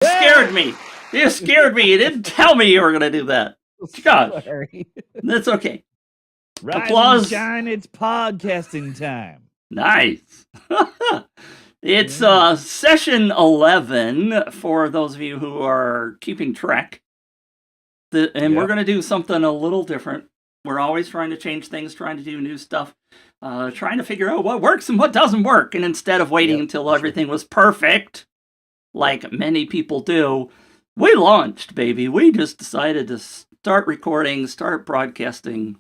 Scared me. You scared me. You didn't tell me you were going to do that. Gosh, Sorry. that's okay. Rise and Applause. shine, it's podcasting time. Nice. It's session 11 for those of you who are keeping track. And we're going to do something a little different. We're always trying to change things, trying to do new stuff, trying to figure out what works and what doesn't work. And instead of waiting until everything was perfect, like many people do, we launched, baby. We just decided to start recording, start broadcasting.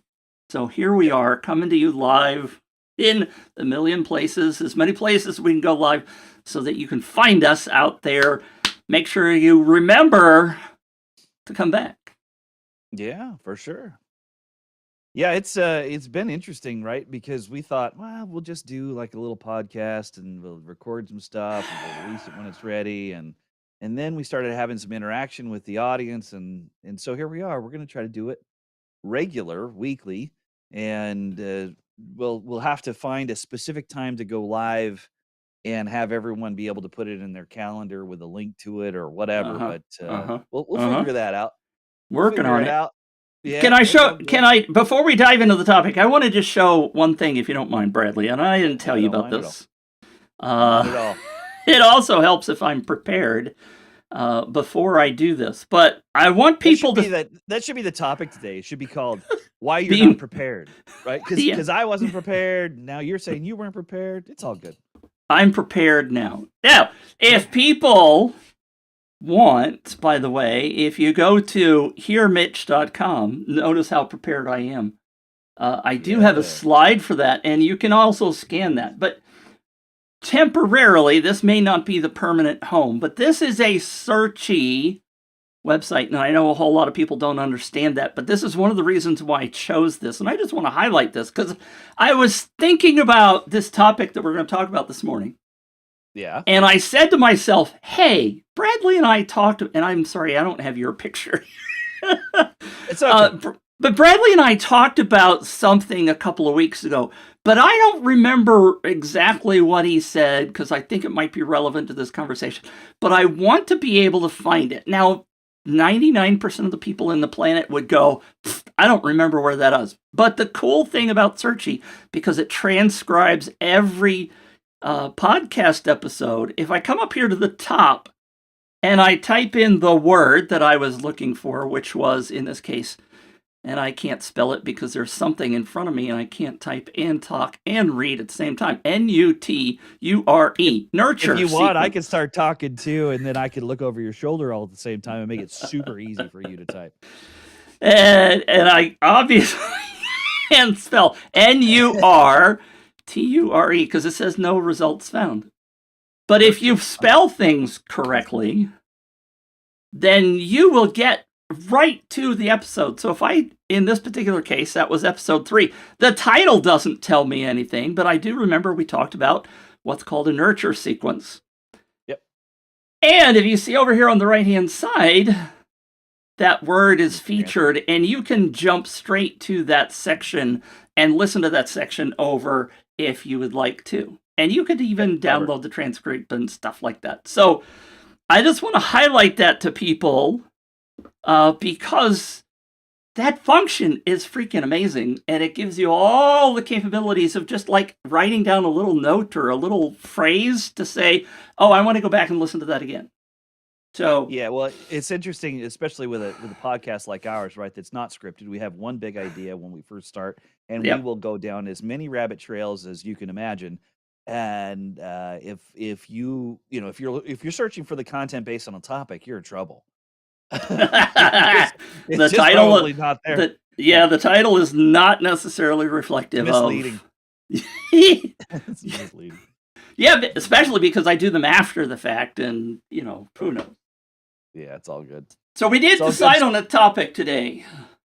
So here we are, coming to you live in a million places, as many places we can go live, so that you can find us out there. Make sure you remember to come back. Yeah, for sure. Yeah, it's been interesting, right? Because we thought, well, we'll just do like a little podcast and we'll record some stuff and we'll release it when it's ready. And then we started having some interaction with the audience, and so here we are. We're going to try to do it regular, weekly, and we'll have to find a specific time to go live and have everyone be able to put it in their calendar with a link to it or whatever. But we'll figure that out. Working on it. Out. Yeah, can I, before we dive into the topic, I want to just show one thing, if you don't mind, Bradley, and I didn't tell you about this. Not at all. It also helps if I'm prepared before I do this, but I want people that should be the topic today. It should be called "Why You're Not Prepared," right? Because I wasn't prepared. Now you're saying you weren't prepared. It's all good. I'm prepared now. Now, if people want, by the way, if you go to hearmitch.com, notice how prepared I am. I do have a slide for that, and you can also scan that. But temporarily, this may not be the permanent home, but this is a searchy website, and I know a whole lot of people don't understand that, but this is one of the reasons why I chose this, and I just want to highlight this, because I was thinking about this topic that we're going to talk about this morning. Yeah. And I said to myself, hey, Bradley and I talked, and I'm sorry, I don't have your picture. It's okay. But Bradley and I talked about something a couple of weeks ago, but I don't remember exactly what he said, because I think it might be relevant to this conversation. But I want to be able to find it. Now, 99% of the people in the planet would go, I don't remember where that is. But the cool thing about Searchy, because it transcribes every podcast episode, if I come up here to the top and I type in the word that I was looking for, which was, in this case, and I can't spell it because there's something in front of me and I can't type and talk and read at the same time. Nuture. Nurture. If you want, I can start talking too, and then I can look over your shoulder all at the same time and make it super easy for you to type. And I obviously can't spell Nuture, because it says no results found. But if you spell things correctly, then you will get right to the episode. So if in this particular case, that was episode 3. The title doesn't tell me anything, but I do remember we talked about what's called a nurture sequence. Yep. And if you see over here on the right-hand side, that word is featured, and you can jump straight to that section and listen to that section over if you would like to. And you could even download the transcript and stuff like that. So I just want to highlight that to people because that function is freaking amazing. And it gives you all the capabilities of just like writing down a little note or a little phrase to say, oh, I want to go back and listen to that again. So yeah, well, it's interesting, especially with a podcast like ours, right? That's not scripted. We have one big idea when we first start, and we will go down as many rabbit trails as you can imagine. And if you're searching for the content based on a topic, you're in trouble. The title probably not there. The title is not necessarily reflective misleading. It's misleading. Yeah, especially because I do them after the fact, and who knows. Yeah, it's all good. So we did decide on a topic today.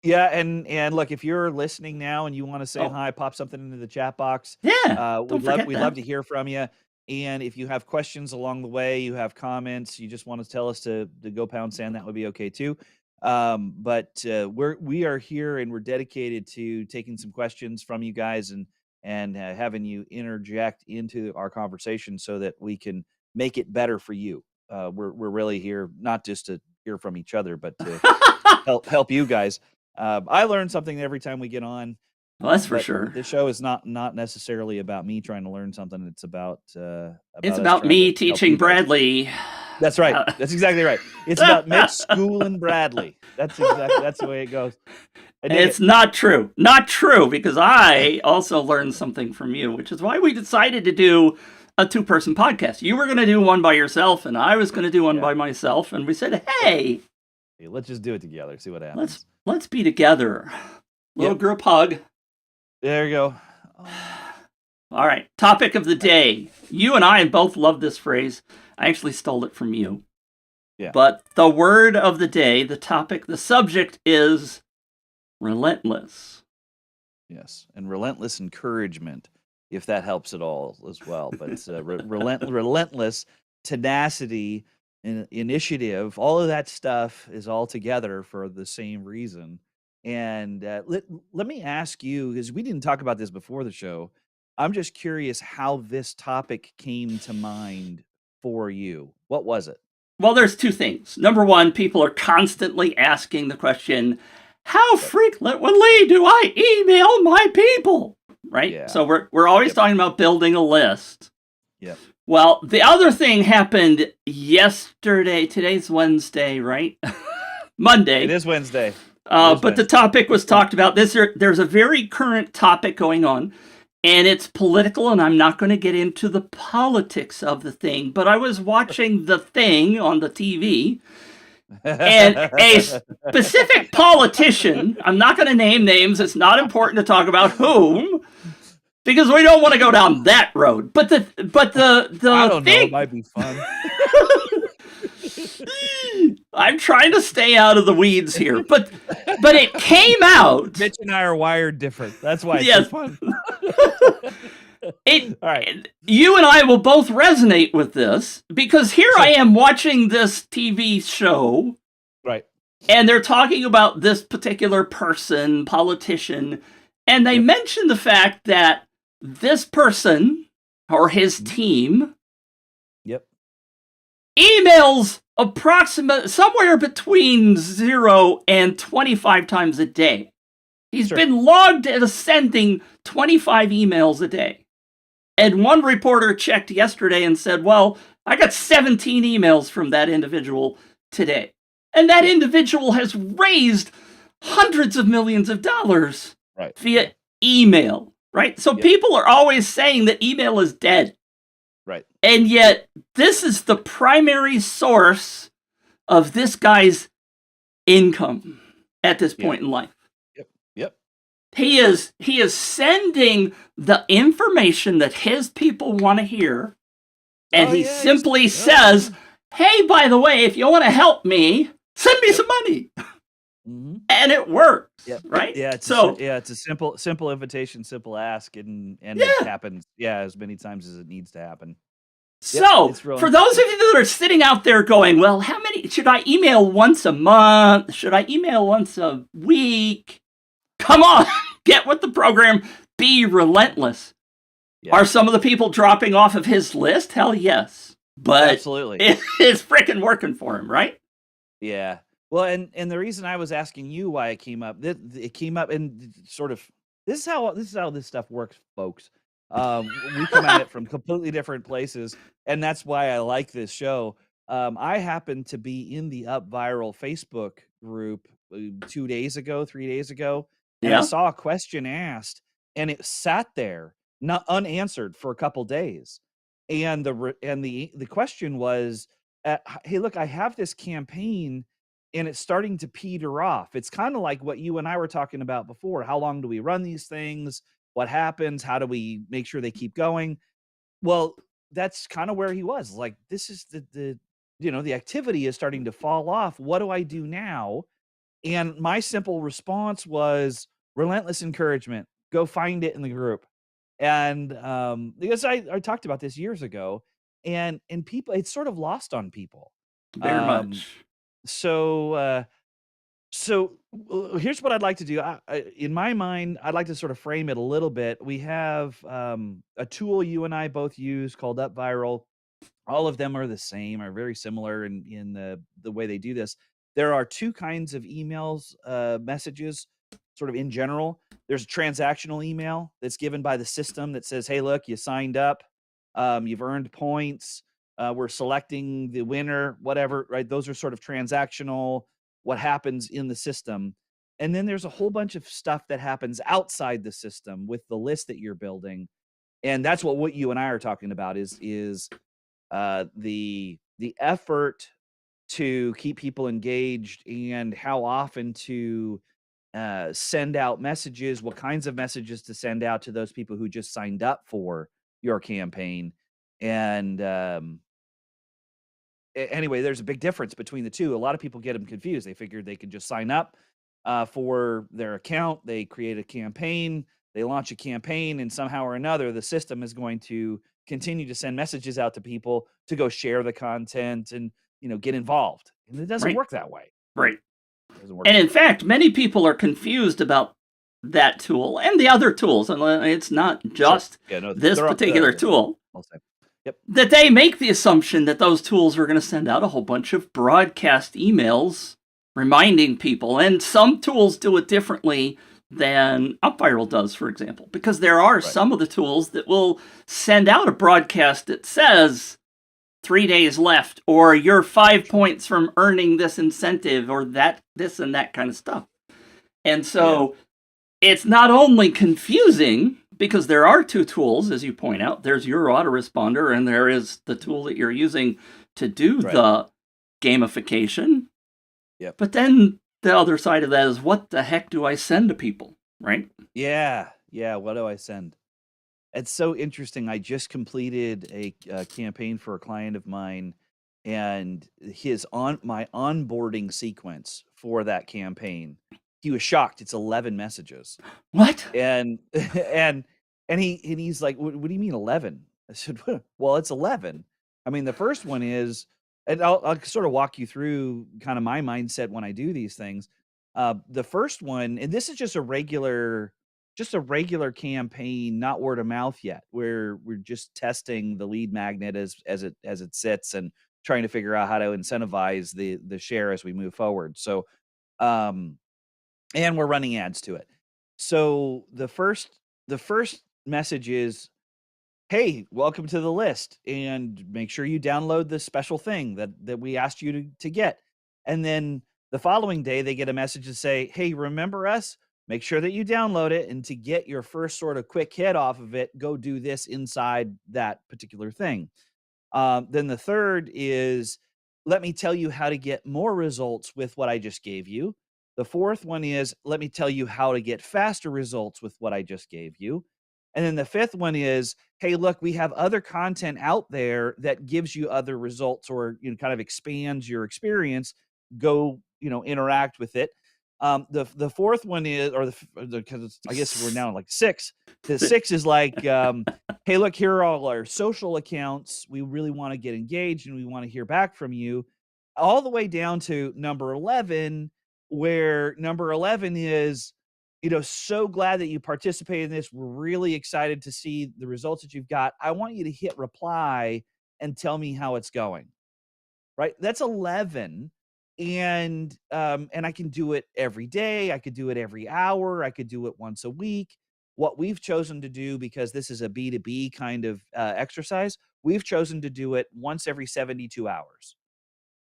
Yeah, and look, if you're listening now and you want to say hi, pop something into the chat box. Yeah, we'd love to hear from you. And if you have questions along the way, you have comments, you just want to tell us to go pound sand, that would be okay too. But we are here and we're dedicated to taking some questions from you guys and having you interject into our conversation so that we can make it better for you. we're really here not just to hear from each other, but to help you guys. I learn something every time we get on. Well, that's for But sure. this show is not necessarily about me trying to learn something. It's about It's us about trying to me help teaching you guys. Bradley. That's right. That's exactly right. It's about Mitch schooling Bradley. That's the way it goes. It's not true. Not true, because I also learned something from you, which is why we decided to do a 2-person podcast. You were going to do one by yourself, and I was going to do one by myself, and we said, hey, let's just do it together, see what happens. Let's be together. Little group hug. There you go. Oh. All right. Topic of the day. You and I both love this phrase. I actually stole it from you. Yeah. But the word of the day, the topic, the subject is relentless. Yes. And relentless encouragement, if that helps at all as well. But it's relentless tenacity and initiative. All of that stuff is all together for the same reason. And let me ask you, because we didn't talk about this before the show. I'm just curious how this topic came to mind for you. What was it? Well, there's 2 things. Number one, people are constantly asking the question, how frequently do I email my people? Right? Yeah. So we're always talking about building a list. Yep. Well, the other thing happened yesterday. Today's Wednesday, right? Monday. It is Wednesday. But the topic was talked about. There's a very current topic going on, and it's political, and I'm not going to get into the politics of the thing, but I was watching the thing on the TV, and a specific politician, I'm not going to name names, it's not important to talk about whom, because we don't want to go down that road. But the I don't thing, know, it might be fun. I'm trying to stay out of the weeds here, but it came out. Mitch and I are wired different. That's why it's Yes. so fun. All right. You and I will both resonate with this, because here I am watching this TV show. Right. And they're talking about this particular person, politician, and they mention the fact that this person or his team emails somewhere between 0 and 25 times a day. He's been logged as sending 25 emails a day. And one reporter checked yesterday and said, well, I got 17 emails from that individual today. And that individual has raised hundreds of millions of dollars via email, right? So people are always saying that email is dead. Right. And yet, this is the primary source of this guy's income at this point in life. Yep. He is sending the information that his people want to hear, and he simply says, hey, by the way, if you want to help me, send me some money. Mm-hmm. And it works, right? Yeah, it's a simple invitation, simple ask, and it happens, as many times as it needs to happen. So, for those of you that are sitting out there going, well, how many should I email once a month? Should I email once a week? Come on, get with the program. Be relentless. Yeah. Are some of the people dropping off of his list? Hell yes. But absolutely, it's freaking working for him, right? Yeah. Well, and the reason I was asking you why it came up, it came up and sort of this is how this stuff works, folks. We come at it from completely different places, and that's why I like this show. I happened to be in the Up Viral Facebook group 3 days ago, and I saw a question asked, and it sat there not unanswered for a couple days, and the question was, hey, look, I have this campaign, and it's starting to peter off. It's kind of like what you and I were talking about before. How long do we run these things? What happens? How do we make sure they keep going? Well, that's kind of where he was. Like, this is the activity is starting to fall off. What do I do now? And my simple response was relentless encouragement. Go find it in the group. And because I talked about this years ago, and people, it's sort of lost on people. Very much. So here's what I'd like to do. In my mind, I'd like to sort of frame it a little bit. We have a tool you and I both use called Up Viral. All of them are the same, are very similar in the way they do this. There are 2 kinds of emails, messages, sort of in general. There's a transactional email that's given by the system that says, "Hey, look, you signed up, you've earned points, we're selecting the winner," whatever, right? Those are sort of transactional, what happens in the system. And then there's a whole bunch of stuff that happens outside the system with the list that you're building, and that's what you and I are talking about is the effort to keep people engaged and how often to send out messages, what kinds of messages to send out to those people who just signed up for your campaign. And anyway, there's a big difference between the two. A lot of people get them confused. They figured they could just sign up for their account, they create a campaign, they launch a campaign, and somehow or another, the system is going to continue to send messages out to people to go share the content and get involved. And it doesn't Right. work that way. Right. It doesn't work And that in way. fact, many people are confused about that tool and the other tools. And it's not Sure. just Yeah. No. this particular tool. I'll say. Yep. That they make the assumption that those tools are going to send out a whole bunch of broadcast emails reminding people. And some tools do it differently than UpViral does, for example, because there are some of the tools that will send out a broadcast that says 3 days left, or you're 5 points from earning this incentive, or this and that kind of stuff. And so it's not only confusing, because there are 2 tools, as you point out. There's your autoresponder, and there is the tool that you're using to do the gamification. Yep. But then the other side of that is, what the heck do I send to people, right? Yeah. Yeah. What do I send? It's so interesting. I just completed a campaign for a client of mine, and my onboarding sequence for that campaign, he was shocked. It's 11 messages. What? And he's like, what do you mean 11? I said, well, it's 11. I mean, the first one is, and I'll sort of walk you through kind of my mindset when I do these things. The first one, and this is just a regular campaign, not word of mouth yet, where we're just testing the lead magnet as it sits and trying to figure out how to incentivize the share as we move forward. So, and we're running ads to it. So the first message is, "Hey, welcome to the list, and make sure you download this special thing that we asked you to get." And then the following day, they get a message to say, "Hey, remember us? Make sure that you download it, and to get your first sort of quick hit off of it, go do this inside that particular thing." Then the third is, "Let me tell you how to get more results with what I just gave you." The fourth one is, "Let me tell you how to get faster results with what I just gave you." And then the fifth one is, "Hey, look, we have other content out there that gives you other results, or kind of expands your experience. Go, interact with it." The fourth one is, or because I guess we're now like six. The six is like, "Hey, look, here are all our social accounts. We really want to get engaged and we want to hear back from you." All the way down to number 11, where number 11 is, "So glad that you participated in this. We're really excited to see the results that you've got. I want you to hit reply and tell me how it's going." Right? That's 11. And I can do it every day. I could do it every hour. I could do it once a week. What we've chosen to do, because this is a B2B kind of exercise, we've chosen to do it once every 72 hours.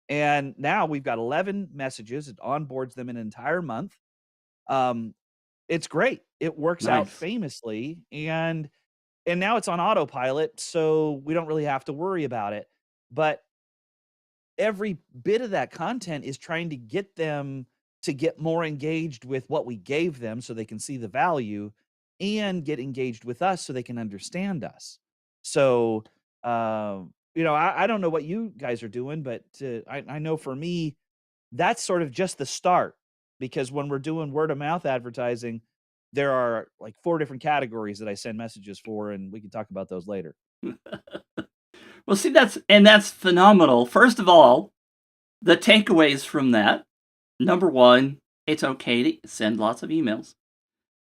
And now we've got 11 messages. It onboards them an entire month. Um, it's great. It works out Nice. famously. And now it's on autopilot, so we don't really have to worry about it. But every bit of that content is trying to get them to get more engaged with what we gave them so they can see the value, and get engaged with us so they can understand us. So, I don't know what you guys are doing, but I know for me, that's sort of just the start, because when we're doing word of mouth advertising, there are like 4 different categories that I send messages for, and we can talk about those later. Well, see, that's phenomenal. First of all, the takeaways from that: number 1, it's okay to send lots of emails.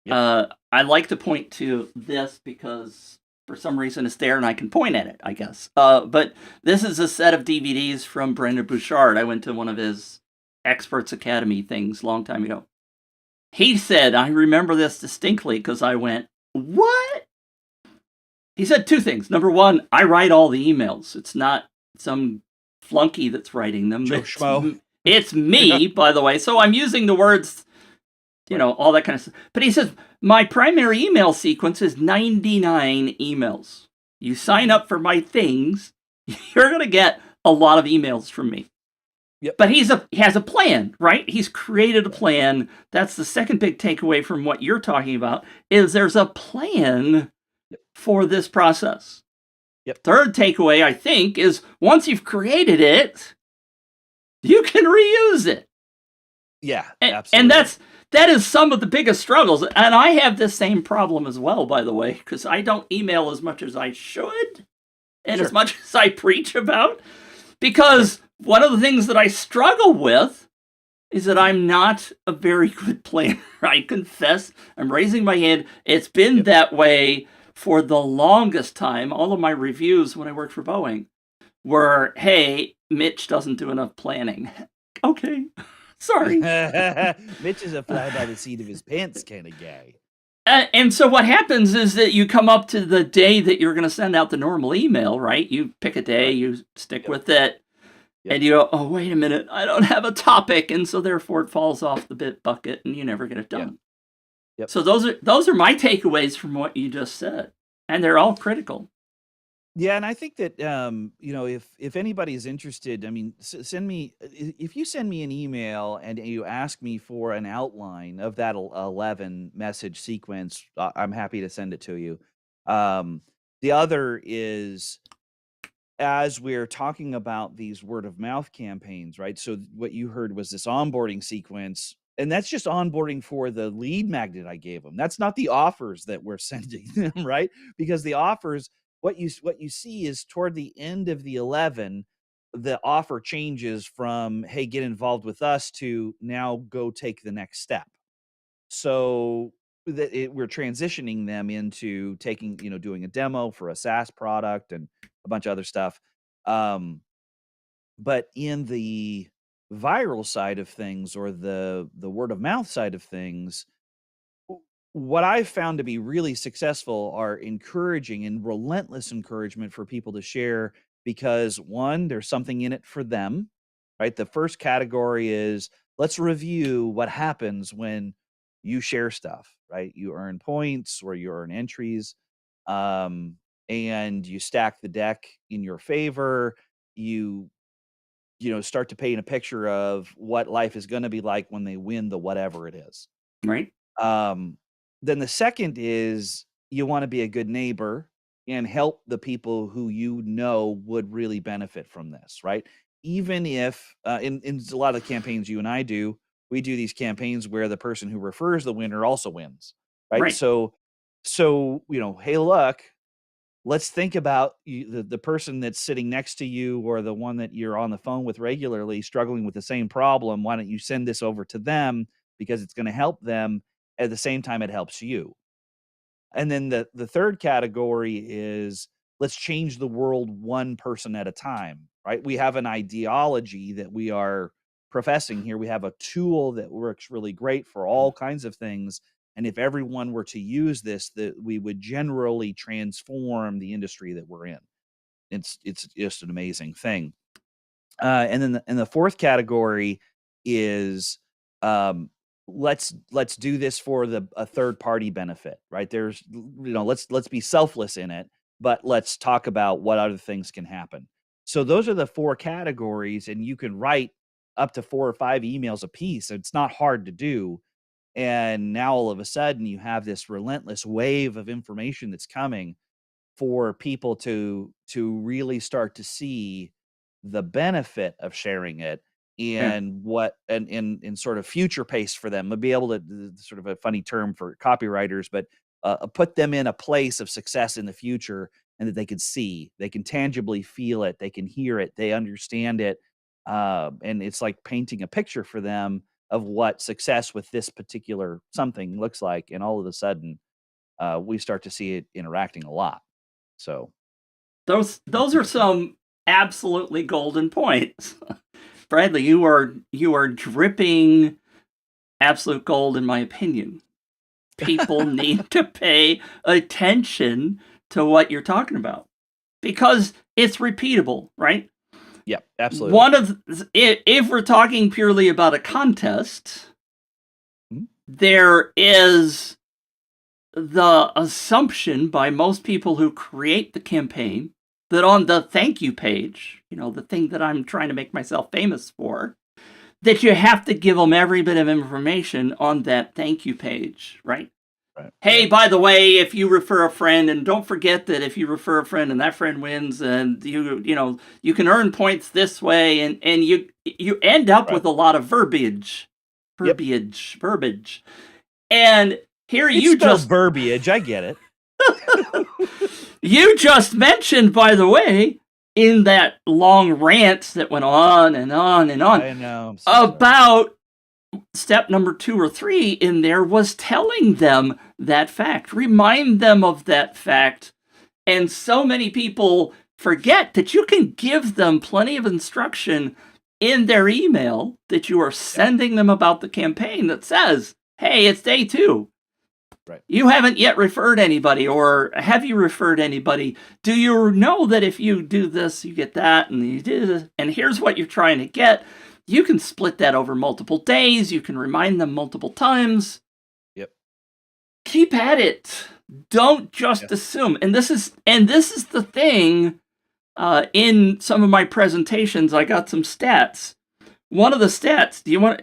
Yep. I like to point to this because for some reason it's there and I can point at it, I guess. But this is a set of DVDs from Brandon Bouchard. I went to one of his Experts Academy things a long time ago. He said, I remember this distinctly because I went, what? He said two things. Number one, I write all the emails. It's not some flunky that's writing them. Joe Schmo. It's me, by the way. So I'm using the words, all that kind of stuff. But he says, my primary email sequence is 99 emails. You sign up for my things, you're going to get a lot of emails from me. Yep. But he has a plan, right? He's created a plan. That's the second big takeaway from what you're talking about, is there's a plan for this process. Yep. Third takeaway, I think, is once you've created it, you can reuse it. Yeah, absolutely. And that is some of the biggest struggles. And I have this same problem as well, by the way, because I don't email as much as I should and as much as I preach about. Because one of the things that I struggle with is that I'm not a very good planner. I confess, I'm raising my hand. It's been that way for the longest time. All of my reviews when I worked for Boeing were, hey, Mitch doesn't do enough planning. Okay, sorry. Mitch is a fly by the seat of his pants kind of guy. And so what happens is that you come up to the day that you're going to send out the normal email, right? You pick a day, you stick with it, and you go, oh, wait a minute, I don't have a topic. And so therefore it falls off the bit bucket and you never get it done. Yep. So those are my takeaways from what you just said. And they're all critical. Yeah, and I think that if anybody's interested, I mean, if you send me an email and you ask me for an outline of that 11 message sequence, I'm happy to send it to you. The other is, as we're talking about these word of mouth campaigns, right? So what you heard was this onboarding sequence, and that's just onboarding for the lead magnet I gave them. That's not the offers that we're sending them, right? Because the offers, what you see is toward the end of the 11, the offer changes from, hey, get involved with us, to now go take the next step. So we're transitioning them into taking, doing a demo for a SaaS product and a bunch of other stuff. But in the viral side of things, or the word of mouth side of things, what I've found to be really successful are encouraging and relentless encouragement for people to share, because one, there's something in it for them, right? The first category is, let's review what happens when you share stuff, right? You earn points or you earn entries, and you stack the deck in your favor. You start to paint a picture of what life is going to be like when they win the whatever it is. Right. Then the second is, you want to be a good neighbor and help the people who would really benefit from this, right? Even if in a lot of the campaigns you and I do, we do these campaigns where the person who refers the winner also wins, right? So hey, look, let's think about the person that's sitting next to you, or the one that you're on the phone with regularly, struggling with the same problem. Why don't you send this over to them, because it's going to help them. At the same time, it helps you. And then the third category is, let's change the world one person at a time, right? We have an ideology that we are professing here. We have a tool that works really great for all kinds of things. And if everyone were to use this, that we would generally transform the industry that we're in. It's just an amazing thing. And then the fourth category is, let's do this for a third party benefit, right? There's, let's be selfless in it, but let's talk about what other things can happen. So those are the four categories, and you can write up to 4 or 5 emails a piece. It's not hard to do. And now all of a sudden you have this relentless wave of information that's coming for people to really start to see the benefit of sharing it, and and sort of future pace for them. They'll be able to, sort of a funny term for copywriters, but put them in a place of success in the future, and that they can see, they can tangibly feel it, they can hear it, they understand it. And it's like painting a picture for them of what success with this particular something looks like. And all of a sudden, we start to see it interacting a lot. So those are some absolutely golden points. Bradley, you are dripping absolute gold in my opinion. People need to pay attention to what you're talking about because it's repeatable, right? yeah, absolutely. If we're talking purely about a contest, there is the assumption by most people who create the campaign that on the thank you page, the thing that I'm trying to make myself famous for, that you have to give them every bit of information on that thank you page, right? Right. Hey, by the way, if you refer a friend, and don't forget that if you refer a friend and that friend wins, and you can earn points this way, and you end up with a lot of verbiage, and here It's you spelled just verbiage. I get it. you just mentioned, by the way, in that long rant that went on and on and on, I know. I'm so about step number 2 or 3 in there was telling them that fact, remind them of that fact. And so many people forget that you can give them plenty of instruction in their email that you are sending them about the campaign that says, hey, it's day 2. Right. You haven't yet referred anybody, or have you referred anybody? Do you know that if you do this, you get that, and you do this, and here's what you're trying to get? You can split that over multiple days. You can remind them multiple times. Yep. Keep at it. Don't just assume. And this is the thing. In some of my presentations, I got some stats. One of the stats. Do you want?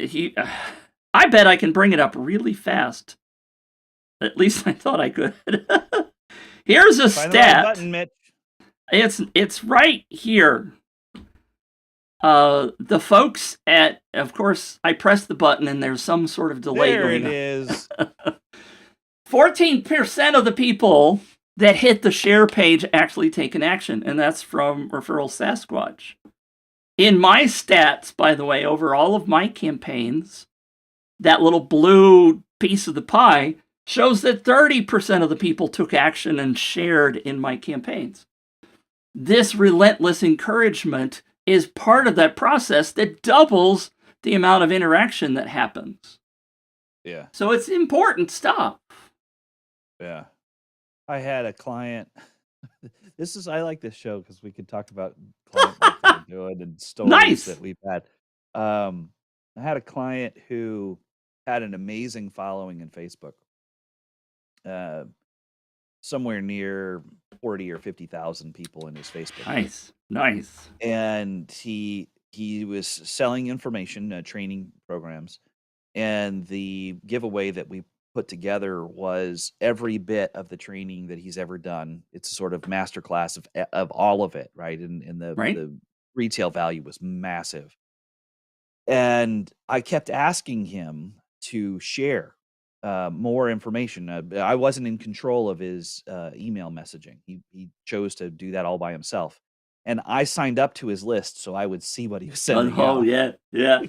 I bet I can bring it up really fast. At least I thought I could. Here's a Find stat. the right button, Mitch. It's right here. The folks at, of course, I pressed the button and there's some sort of delay going on. There it is. 14% of the people that hit the share page actually take an action, and that's from Referral Sasquatch. In my stats, by the way, over all of my campaigns, that little blue piece of the pie shows that 30% of the people took action and shared in my campaigns. This relentless encouragement is part of that process that doubles the amount of interaction that happens. Yeah. So it's important stuff. Yeah. I had a client. I like this show because we could talk about client work that we're doing and stories that we've had. I had a client who had an amazing following in Facebook. Somewhere near 40 or 50,000 people in his Facebook. Nice. And he was selling information, training programs, and the giveaway that we put together was every bit of the training that he's ever done. It's a sort of masterclass of all of it, right? And the retail value was massive. And I kept asking him to share more information. I wasn't in control of his email messaging. He chose to do that all by himself, and I signed up to his list so I would see what he was sending out. Yeah.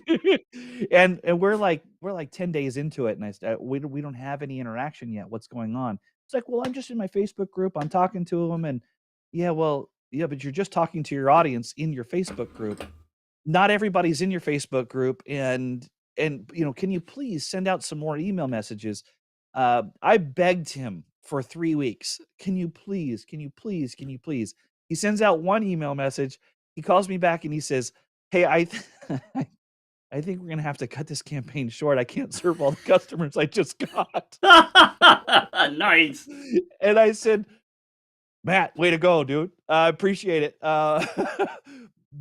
and we're like 10 days into it, and I said, we don't have any interaction yet. What's going on? It's like, well, I'm just in my Facebook group. I'm talking to him, and but you're just talking to your audience in your Facebook group. Not everybody's in your Facebook group, and can you please send out some more email messages? I begged him for 3 weeks. Can you please? He sends out one email message. He calls me back and he says, hey, I think we're gonna have to cut this campaign short. I can't serve all the customers I just got. Nice. And I said, Matt, way to go, dude. I appreciate it.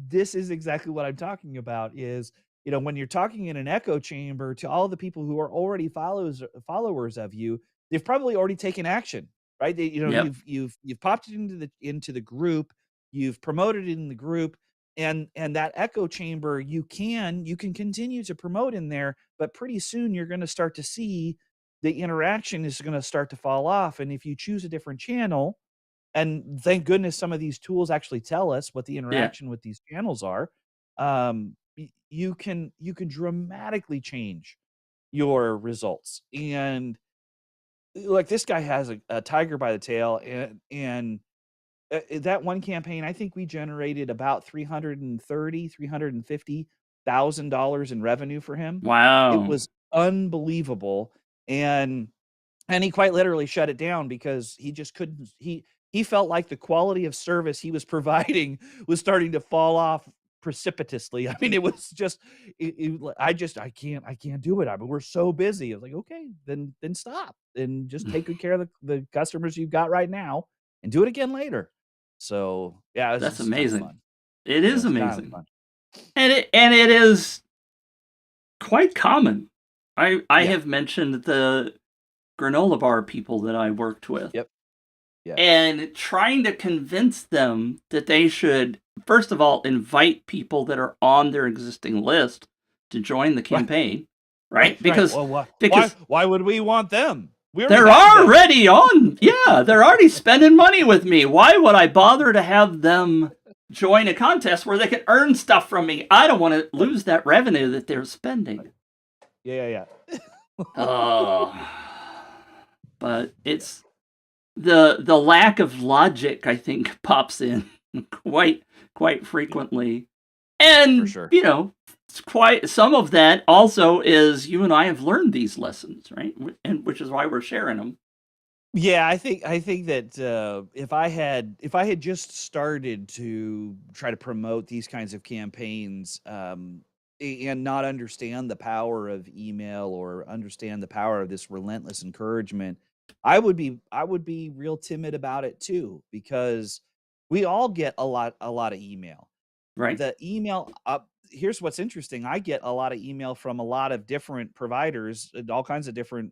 This is exactly what I'm talking about is, when you're talking in an echo chamber to all the people who are already followers of you, they've probably already taken action, right? You've popped it into the group, you've promoted it in the group, and that echo chamber, you can continue to promote in there, but pretty soon you're going to start to see the interaction is going to start to fall off. And if you choose a different channel, and thank goodness some of these tools actually tell us what the interaction with these channels are. You can dramatically change your results. And like this guy has a tiger by the tail, and that one campaign, I think we generated about $350,000 in revenue for him. It Wow. was unbelievable, and he quite literally shut it down because he just couldn't. He felt like the quality of service he was providing was starting to fall off precipitously. I mean, it was just, I can't do it. I mean, we're so busy. I was like, okay, then stop and just take good care of the customers you've got right now and do it again later. So yeah, this That's is kind of amazing. fun. It Yeah, is it's kind of amazing. fun. And it is quite common. I Yeah. have mentioned the granola bar people that I worked with, Yep. Yeah. and trying to convince them that they should, first of all, invite people that are on their existing list to join the Right. campaign, Right. right? Right. Because Well, why? Why? because Why would we want them? We already they're have them. already on, yeah, they're already spending money with me. Why would I bother to have them join a contest where they can earn stuff from me? I don't want to Right. lose that revenue that they're spending. Yeah. Yeah. Oh, but Yeah. it's the lack of logic, I think, pops in quite quite frequently. For And sure. it's quite some of that also is you and I have learned these lessons, right? And which is why we're sharing them. Yeah, I think that if I had just started to try to promote these kinds of campaigns, and not understand the power of email or understand the power of this relentless encouragement, I would be real timid about it too, because we all get a lot of email. Right? The email up Here's what's interesting. I get a lot of email from a lot of different providers and all kinds of different,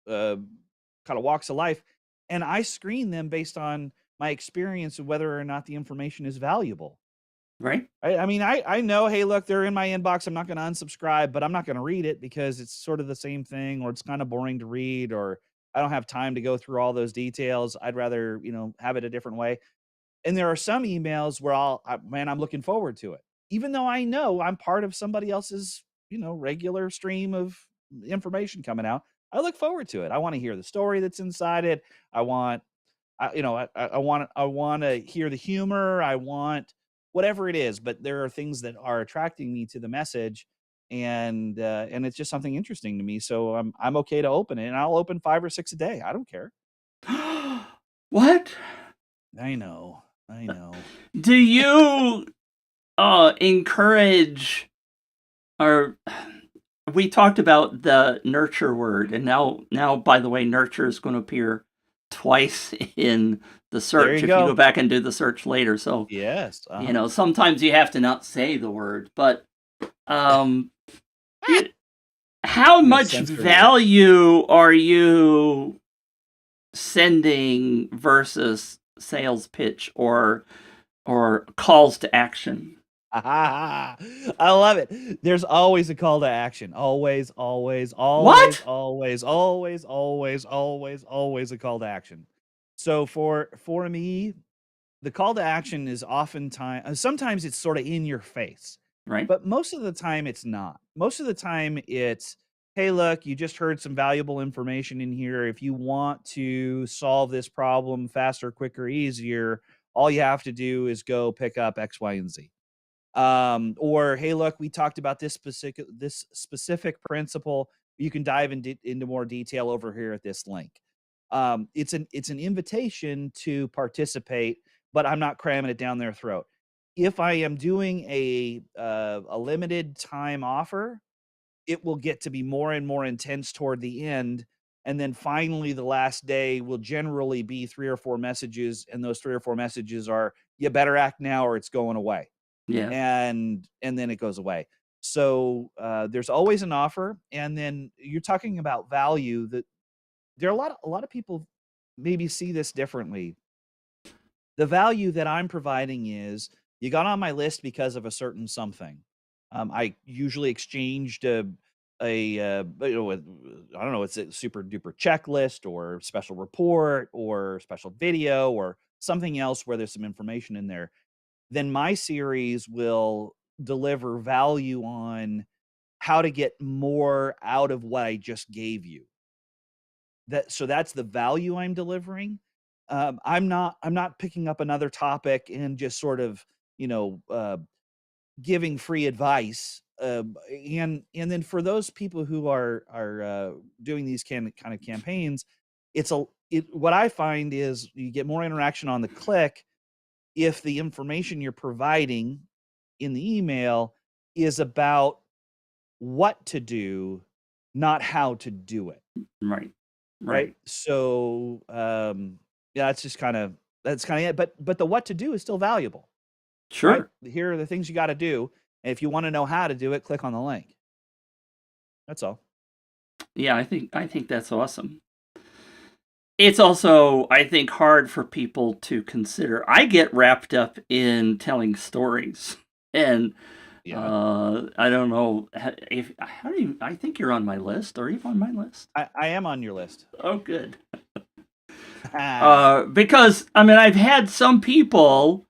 uh, kind of walks of life, and I screen them based on my experience of whether or not the information is valuable. Right? I mean, I know, hey, look, they're in my inbox. I'm not going to unsubscribe, but I'm not going to read it because it's sort of the same thing, or it's kind of boring to read, or I don't have time to go through all those details. I'd rather, have it a different way. And there are some emails where man, I'm looking forward to it. Even though I know I'm part of somebody else's, regular stream of information coming out, I look forward to it. I want to hear the story that's inside it. I want, I want to hear the humor. I want whatever it is, but there are things that are attracting me to the message, and it's just something interesting to me. So I'm okay to open it, and I'll open 5 or 6 a day. I don't care. What? I know. I know. Do you encourage, or we talked about the nurture word, and now by the way, nurture is going to appear twice in the There search you if you go go. back and do the search later. So, Yes, uh-huh. sometimes you have to not say the word, but um it, how I'm gonna much censor you. value are you sending versus sales pitch or calls to action? I love it. There's always a call to action. Always, always, always, What? always, always, always, always, always a call to action. So for me, the call to action is oftentimes sometimes it's sort of in your face, Right? but most of the time it's not. Most of the time it's, hey, look, you just heard some valuable information in here. If you want to solve this problem faster, quicker, easier, all you have to do is go pick up X, Y, and Z. Or hey, look, we talked about this specific principle. You can dive into more detail over here at this link. It's an invitation to participate, but I'm not cramming it down their throat. If I am doing a limited time offer, it will get to be more and more intense toward the end. And then finally, the last day will generally be 3 or 4 messages. And those 3 or 4 messages are, you better act now or it's going away, Yeah. and then it goes away. So there's always an offer, and then you're talking about value. That there are a lot of people maybe see this differently. The value that I'm providing is, you got on my list because of a certain something. I usually exchanged I don't know, it's a super duper checklist or special report or special video or something else where there's some information in there. Then my series will deliver value on how to get more out of what I just gave you. That's the value I'm delivering. I'm not picking up another topic and just sort of, giving free advice. And then for those people who are doing these kind of campaigns, what I find is you get more interaction on the click if the information you're providing in the email is about what to do, not how to do it. Right. Right. Right. So, yeah, that's kind of it. But the what to do is still valuable, right? Sure. Here are the things you got to do. And if you want to know how to do it, click on the link. That's all. Yeah, I think that's awesome. It's also, I think, hard for people to consider. I get wrapped up in telling stories, and I don't know if how do you. I think you're on my list. Are you on my list? I am on your list. Oh, good. Because I mean, I've had some people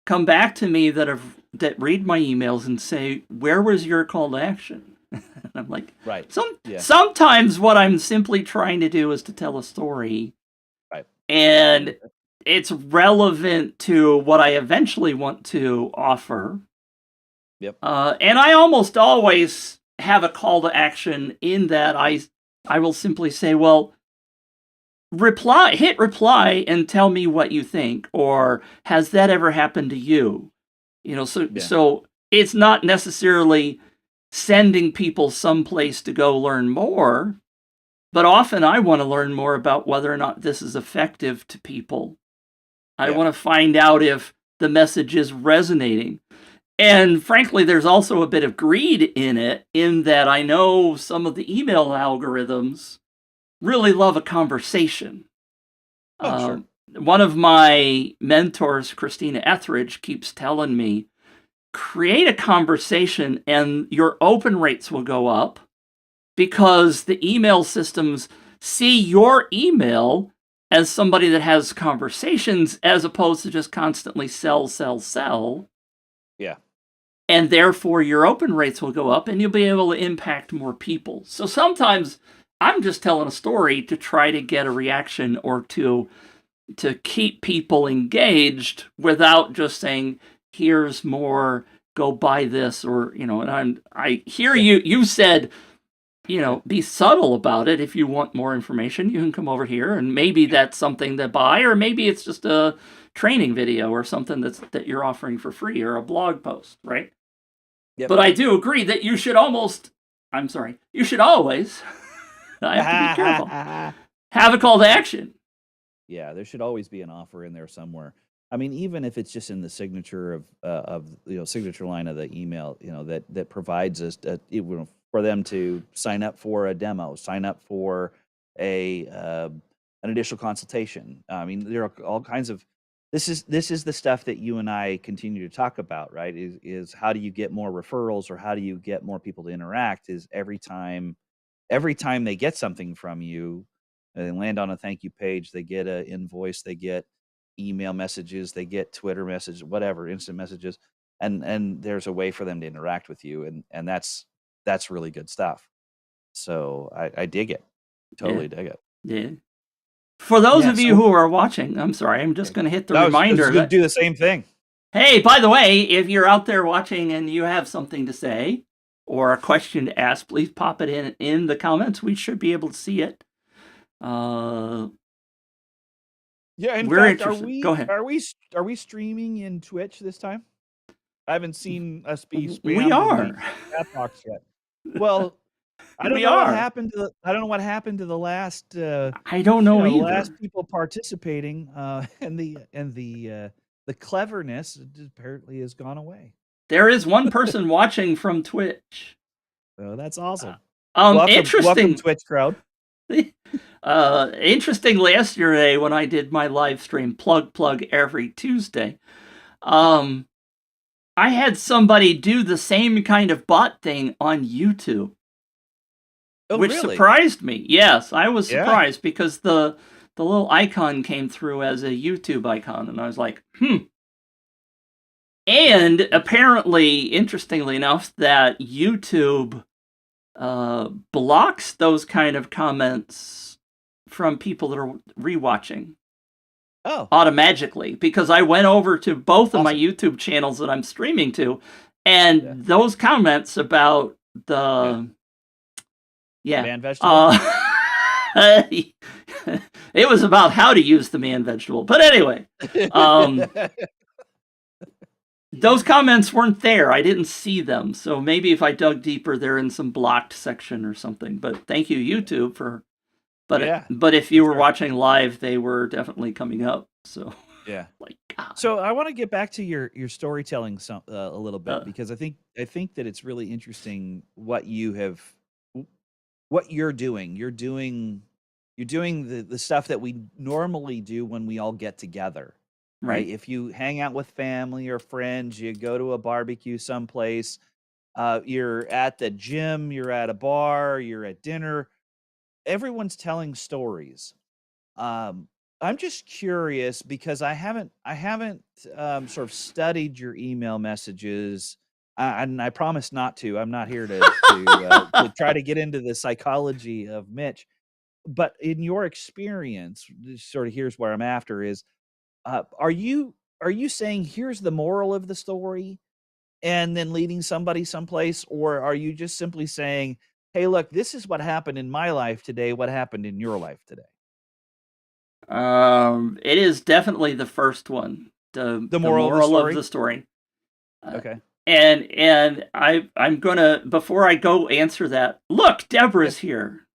come back to me that read my emails and say, "Where was your call to action?" And I'm like, right. Sometimes what I'm simply trying to do is to tell a story, right, and it's relevant to what I eventually want to offer. Yep. And I almost always have a call to action in that I will simply say, well, hit reply and tell me what you think, or has that ever happened to you? So it's not necessarily sending people someplace to go learn more, but often I want to learn more about whether or not this is effective to people. I want to find out if the message is resonating. And frankly, there's also a bit of greed in it, in that I know some of the email algorithms really love a conversation. Sure. One of my mentors, Christina Etheridge, keeps telling me, create a conversation and your open rates will go up, because the email systems see your email as somebody that has conversations as opposed to just constantly sell, sell, sell. Yeah. And therefore your open rates will go up and you'll be able to impact more people. So sometimes I'm just telling a story to try to get a reaction, or to keep people engaged without just saying, here's more, go buy this, or, and I hear you said, be subtle about it. If you want more information, you can come over here, and maybe that's something to buy, or maybe it's just a training video or something that you're offering for free, or a blog post, right? Yep. But I do agree that you should always, I have to be careful, have a call to action. Yeah, there should always be an offer in there somewhere. I mean, even if it's just in the signature of signature line of the email, that provides us for them to sign up for a demo, sign up for an additional consultation. I mean, there are all kinds of. This is the stuff that you and I continue to talk about, right? Is how do you get more referrals, or how do you get more people to interact? Is every time they get something from you, they land on a thank you page, they get an invoice, they get email messages, they get Twitter messages, whatever, instant messages, and there's a way for them to interact with you, and that's really good stuff. So I dig it, totally dig it. Yeah. For those of you who are watching, I'm sorry, I'm just going to hit the reminder. I was going to do the same thing. Hey, by the way, if you're out there watching and you have something to say or a question to ask, please pop it in the comments. We should be able to see it. Yeah, in we're fact, interested. Go ahead. Are we streaming in Twitch this time? I haven't seen us be spammed. We are. In the chat box yet. Well, I don't know what happened to the last. I don't know either. The last people participating, and the cleverness apparently has gone away. There is one person watching from Twitch. Oh, that's awesome. Interesting. Welcome, Twitch crowd. Interesting. Yesterday when I did my live stream, plug every Tuesday, I had somebody do the same kind of bot thing on YouTube. Oh, which really? Surprised me. Yes, I was surprised because the little icon came through as a YouTube icon, and I was like, And apparently, interestingly enough, that YouTube blocks those kind of comments from people that are rewatching. Oh, automatically because I went over to both of my awesome. YouTube channels that I'm streaming to, and those comments about the man vegetable. it was about how to use the man vegetable. But anyway, those comments weren't there. I didn't see them. So maybe if I dug deeper, they're in some blocked section or something. But thank you, YouTube, for. But if you were watching live, they were definitely coming up. So yeah, like God. So I want to get back to your storytelling a little bit because I think that it's really interesting what you're doing. You're doing the stuff that we normally do when we all get together. Right. If you hang out with family or friends, you go to a barbecue someplace, you're at the gym, you're at a bar, you're at dinner, everyone's telling stories. I'm just curious because I haven't sort of studied your email messages, and I promise not to. I'm not here to try to get into the psychology of Mitch. But in your experience, sort of here's where I'm after is, are you saying here's the moral of the story, and then leading somebody someplace, or are you just simply saying, hey, look, this is what happened in my life today. What happened in your life today? It is definitely the first one. The moral of the story. Okay. And I'm gonna, before I go answer that, look, Deborah's here.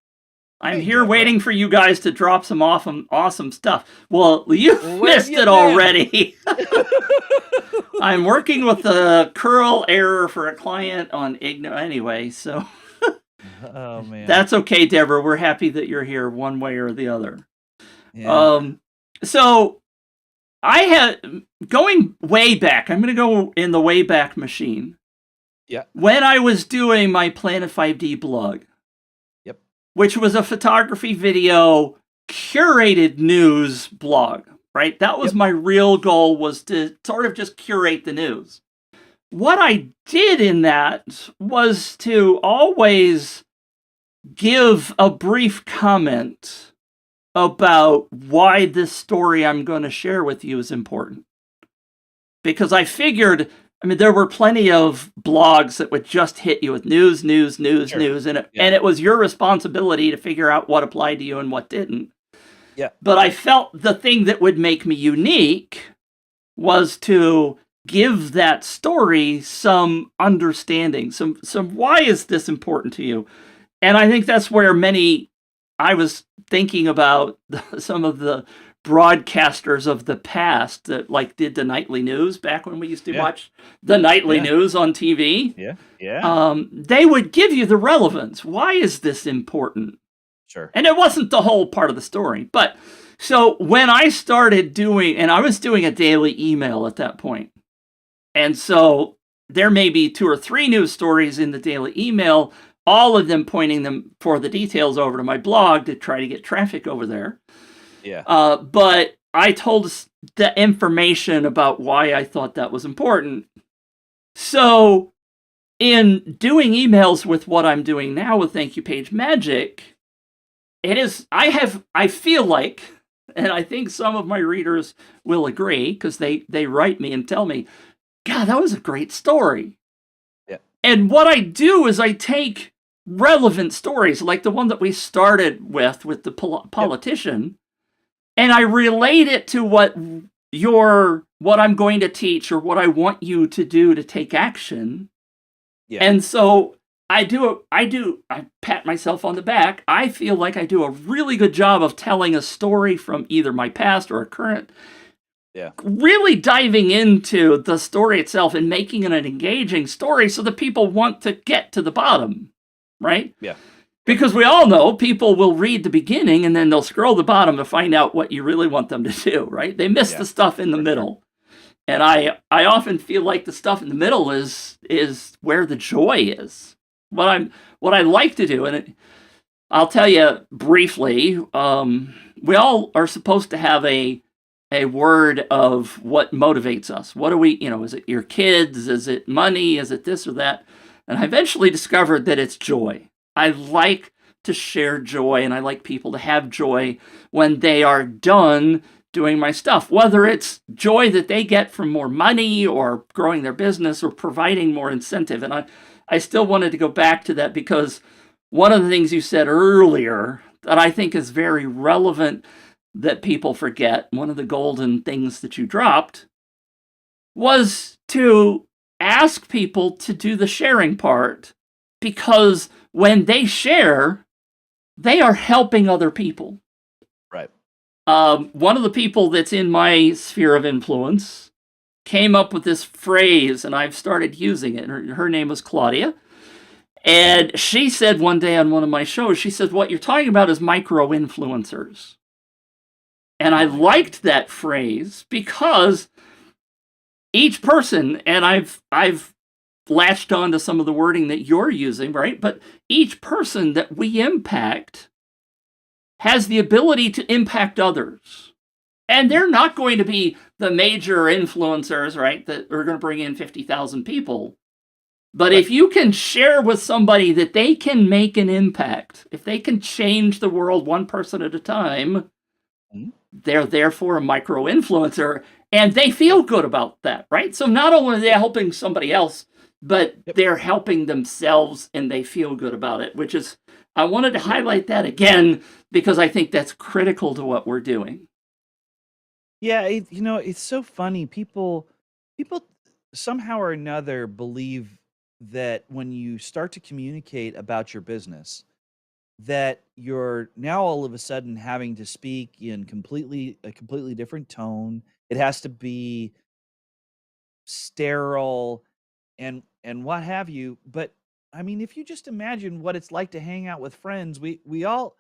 I'm here waiting for you guys to drop some awesome stuff. Well, you missed it already. I'm working with a curl error for a client on Igno anyway, so. Oh man. That's okay, Deborah. We're happy that you're here one way or the other. Yeah. So I had, going way back, I'm going to go in the way back machine. Yeah. When I was doing my Planet 5D blog. Yep. Which was a photography, video, curated news blog, right? That was my real goal, was to sort of just curate the news. What I did in that was to always give a brief comment about why this story I'm going to share with you is important. Because I figured, I mean, there were plenty of blogs that would just hit you with news, and it was your responsibility to figure out what applied to you and what didn't. Yeah. But I felt the thing that would make me unique was to give that story some understanding, some why is this important to you? And I think that's where I was thinking about some of the broadcasters of the past that like did the nightly news back when we used to watch the nightly news on TV. Yeah. They would give you the relevance. Why is this important? Sure. And it wasn't the whole part of the story. But so when I started doing, and I was doing a daily email at that point. And so there may be 2 or 3 news stories in the daily email, all of them pointing them for the details over to my blog to try to get traffic over there. Yeah. But I told the information about why I thought that was important. So in doing emails with what I'm doing now with Thank You Page Magic, I feel like, and I think some of my readers will agree because they write me and tell me, God, that was a great story. Yeah. And what I do is I take relevant stories like the one that we started with the politician, and I relate it to what I'm going to teach or what I want you to do to take action. Yeah. And so I pat myself on the back. I feel like I do a really good job of telling a story from either my past or a current. Yeah. Really diving into the story itself and making it an engaging story so that people want to get to the bottom, right? Yeah. Because we all know people will read the beginning and then they'll scroll the bottom to find out what you really want them to do, right? They miss the stuff in the middle. And I often feel like the stuff in the middle is where the joy is. What I like to do, and I'll tell you briefly, we all are supposed to have a word of what motivates us. What do we, is it your kids? Is it money? Is it this or that? And I eventually discovered that it's joy. I like to share joy, and I like people to have joy when they are done doing my stuff, whether it's joy that they get from more money or growing their business or providing more incentive. And I still wanted to go back to that because one of the things you said earlier that I think is very relevant that people forget, one of the golden things that you dropped, was to ask people to do the sharing part, because when they share, they are helping other people. Right. One of the people that's in my sphere of influence came up with this phrase, and I've started using it. Her name was Claudia. And she said one day on one of my shows, she said, what you're talking about is micro-influencers. And I liked that phrase because each person, and I've latched on to some of the wording that you're using, right? But each person that we impact has the ability to impact others. And they're not going to be the major influencers, right, that are going to bring in 50,000 people. But if you can share with somebody that they can make an impact, if they can change the world one person at a time, they're therefore a micro-influencer, and they feel good about that, right? So not only are they helping somebody else, but they're helping themselves, and they feel good about it, which is, I wanted to highlight that again, because I think that's critical to what we're doing. Yeah, it's so funny. People somehow or another believe that when you start to communicate about your business, that you're now all of a sudden having to speak in a completely different tone. It has to be sterile and what have you. But I mean, if you just imagine what it's like to hang out with friends, we all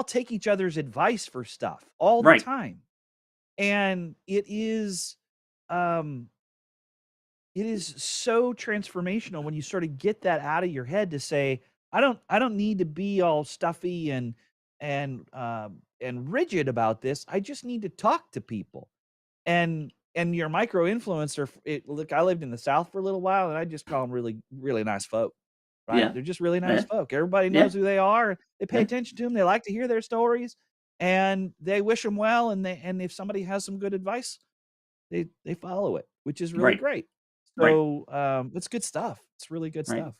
take each other's advice for stuff all the Right. time. And it is so transformational when you sort of get that out of your head to say, I don't need to be all stuffy and rigid about this. I just need to talk to people. And your micro influencer, look, I lived in the South for a little while, and I just call them really, really nice folk, right? Yeah. They're just really nice Yeah. folk. Everybody Yeah. knows who they are. They pay Yeah. attention to them. They like to hear their stories, and they wish them well. And if somebody has some good advice, they follow it, which is really Right. great. Right. So it's good stuff. It's really good Right. stuff.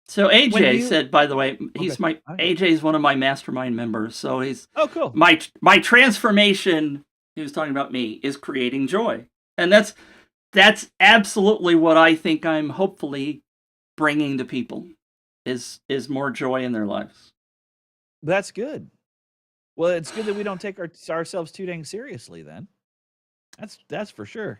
So When AJ you said, by the way, Okay. AJ's one of my mastermind members. So he's Oh, cool. my transformation. He was talking about me is creating joy, and that's absolutely what I think I'm hopefully bringing to people is more joy in their lives. That's good. Well, it's good that we don't take ourselves too dang seriously then. That's for sure.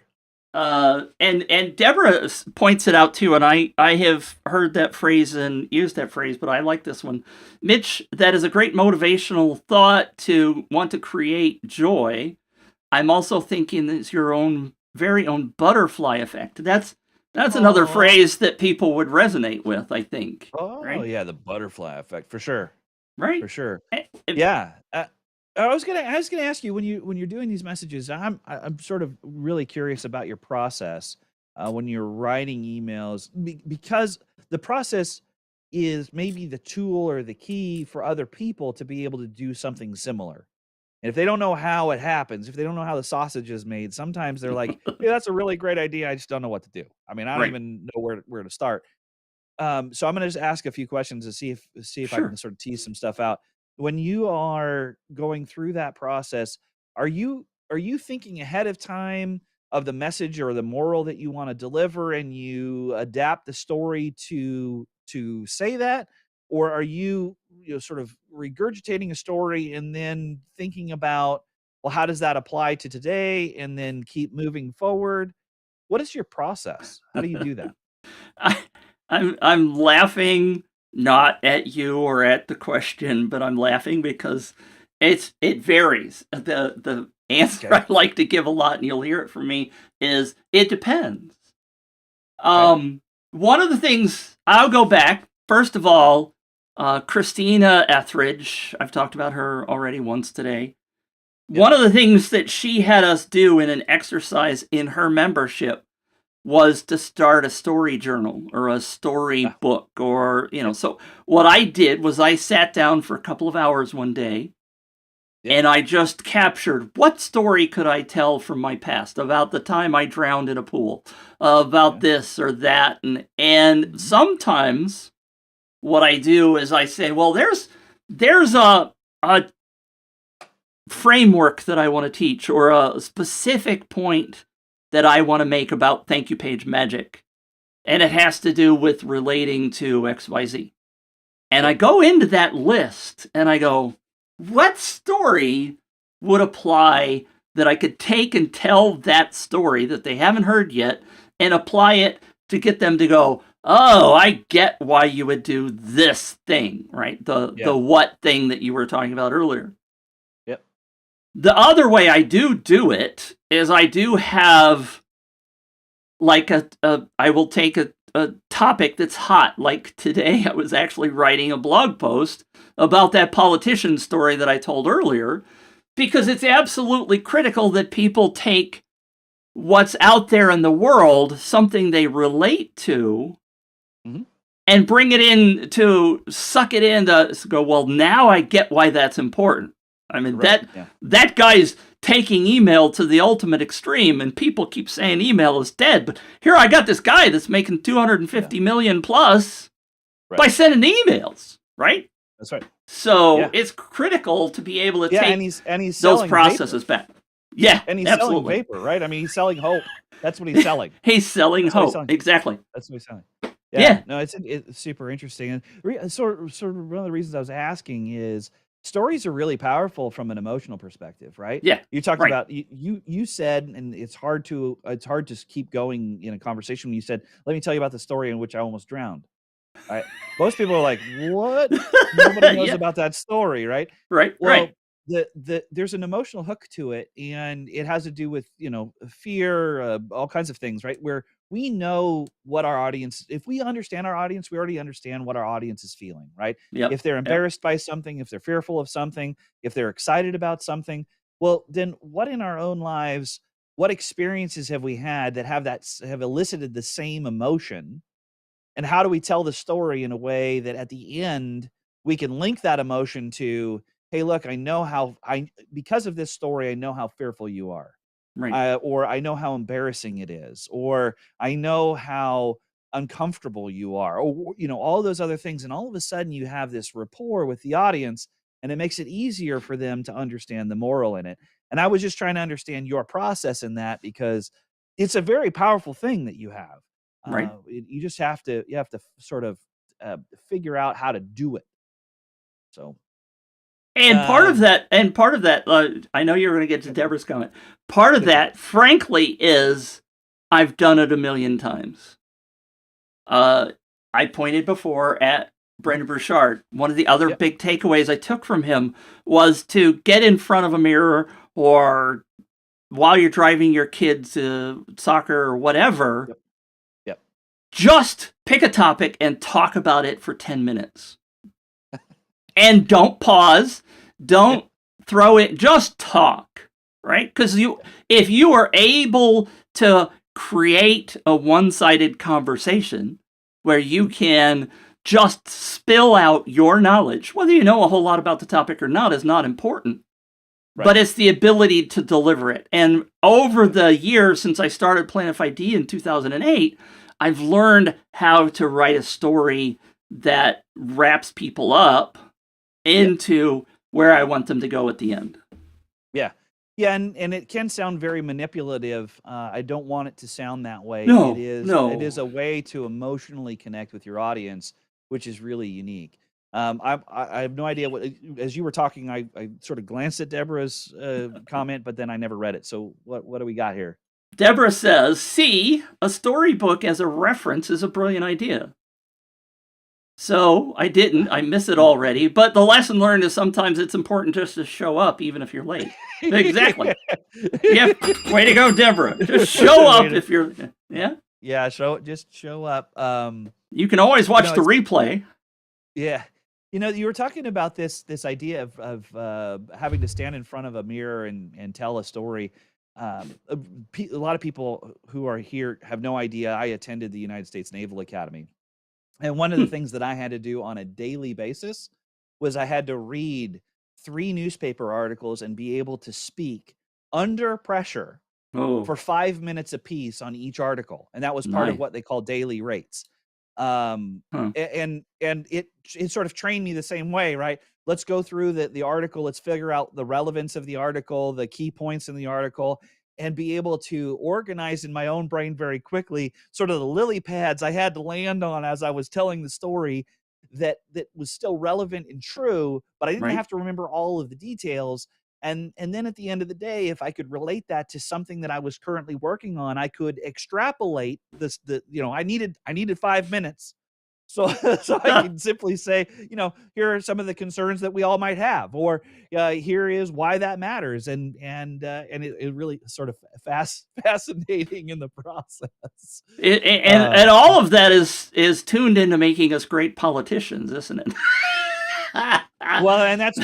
And Deborah points it out too, and I have heard that phrase and used that phrase, but I like this one. Mitch, that is a great motivational thought to want to create joy. I'm also thinking it's your own very own butterfly effect. That's another phrase that people would resonate with, I think. Oh, right? yeah, the butterfly effect for sure. Right? For sure. If, Yeah. I was gonna ask you when you're doing these messages. I'm sort of really curious about your process when you're writing emails because the process is maybe the tool or the key for other people to be able to do something similar. And if they don't know how it happens, if they don't know how the sausage is made, sometimes they're like, "Hey, that's a really great idea. I just don't know what to do. I mean, I don't Right. even know where to start." So I'm gonna just ask a few questions to see if I Sure. can sort of tease some stuff out. When you are going through that process, are you thinking ahead of time of the message or the moral that you want to deliver, and you adapt the story to say that, or are you sort of regurgitating a story and then thinking about, well, how does that apply to today, and then keep moving forward? What is your process? How do you do that? I'm laughing not at you or at the question, but I'm laughing because it varies. The answer Okay. I like to give a lot, and you'll hear it from me, is it depends. Okay. One of the things I'll go back first of all, Christina Etheridge. I've talked about her already once today. Yep. One of the things that she had us do in an exercise in her membership was to start a story journal or a story Yeah. book or, so what I did was I sat down for a couple of hours one day Yep. And I just captured what story could I tell from my past about the time I drowned in a pool, about this or that. And sometimes what I do is I say, well, there's a framework that I want to teach, or a specific point that I want to make about thank you page magic. And it has to do with relating to XYZ. And I go into that list and I go, what story would apply that I could take and tell that story that they haven't heard yet and apply it to get them to go, oh, I get why you would do this thing, right? The what thing that you were talking about earlier. Yep. The other way I do it is I do have like I will take a topic that's hot. Like today, I was actually writing a blog post about that politician story that I told earlier, because it's absolutely critical that people take what's out there in the world, something they relate to, and bring it in to suck it in to go, well, now I get why that's important. I mean, that guy's taking email to the ultimate extreme, and people keep saying email is dead. But here I got this guy that's making 250 million plus by sending emails, right? That's right. So it's critical to be able to take and he's those processes back. Yeah, and he's selling paper, right? I mean, he's selling hope. That's what he's selling. He's selling hope. Exactly. That's what he's selling. Yeah. No, it's super interesting. And sort of one of the reasons I was asking is stories are really powerful from an emotional perspective, right? Yeah. You talked about you said, and it's hard to keep going in a conversation when you said, "Let me tell you about the story in which I almost drowned." Right? Most people are like, "What?" Nobody knows about that story, right? Right. Well, there's an emotional hook to it, and it has to do with fear, all kinds of things, right? Where we know what our audience, if we understand our audience, we already understand what our audience is feeling, right? Yep. If they're embarrassed by something, if they're fearful of something, if they're excited about something, well, then what in our own lives, what experiences have we had that have elicited the same emotion? And how do we tell the story in a way that at the end we can link that emotion to, hey, look, because of this story, I know how fearful you are. Right. Or I know how embarrassing it is, or I know how uncomfortable you are, or all those other things. And all of a sudden you have this rapport with the audience, and it makes it easier for them to understand the moral in it. And I was just trying to understand your process in that, because it's a very powerful thing that you have. Right. You just have to sort of figure out how to do it. So. And part of that, I know you're going to get to Deborah's comment. Part of that, frankly, is I've done it a million times. I pointed before at Brendan Burchard. One of the other big takeaways I took from him was to get in front of a mirror, or while you're driving your kids to soccer or whatever, just pick a topic and talk about it for 10 minutes. And don't pause. Don't throw it. Just talk, right? Because if you are able to create a one-sided conversation where you can just spill out your knowledge, whether you know a whole lot about the topic or not is not important. Right. But it's the ability to deliver it. And over the years since I started Planify D in 2008, I've learned how to write a story that wraps people up into where I want them to go at the end. Yeah. And it can sound very manipulative. I don't want it to sound that way. No, it is a way to emotionally connect with your audience, which is really unique. I have no idea what, as you were talking, I sort of glanced at Deborah's comment, but then I never read it. So what do we got here? Deborah says, see, a storybook as a reference is a brilliant idea. So I didn't. I miss it already. But the lesson learned is sometimes it's important just to show up, even if you're late. Exactly. Yeah. Way to go, Deborah. Just show up if you're. Yeah. Yeah. Just show up. You can always watch the replay. Yeah. You were talking about this idea of having to stand in front of a mirror and tell a story. A lot of people who are here have no idea. I attended the United States Naval Academy. And one of the things that I had to do on a daily basis was I had to read 3 newspaper articles and be able to speak under pressure Oh, for 5 minutes apiece on each article, and that was part of nice. what they call daily rates. Um, Huh. and it sort of trained me the same way, right? Let's go through the article. Let's figure out the relevance of the article, the key points in the article, and be able to organize in my own brain very quickly, sort of the lily pads I had to land on as I was telling the story that was still relevant and true, but I didn't Right. have to remember all of the details. And then at the end of the day, if I could relate that to something that I was currently working on, I could extrapolate I needed 5 minutes. So so I can simply say, here are some of the concerns that we all might have, or here is why that matters. And it really sort of fascinating in the process. And all of that is tuned into making us great politicians, isn't it? Well, and that's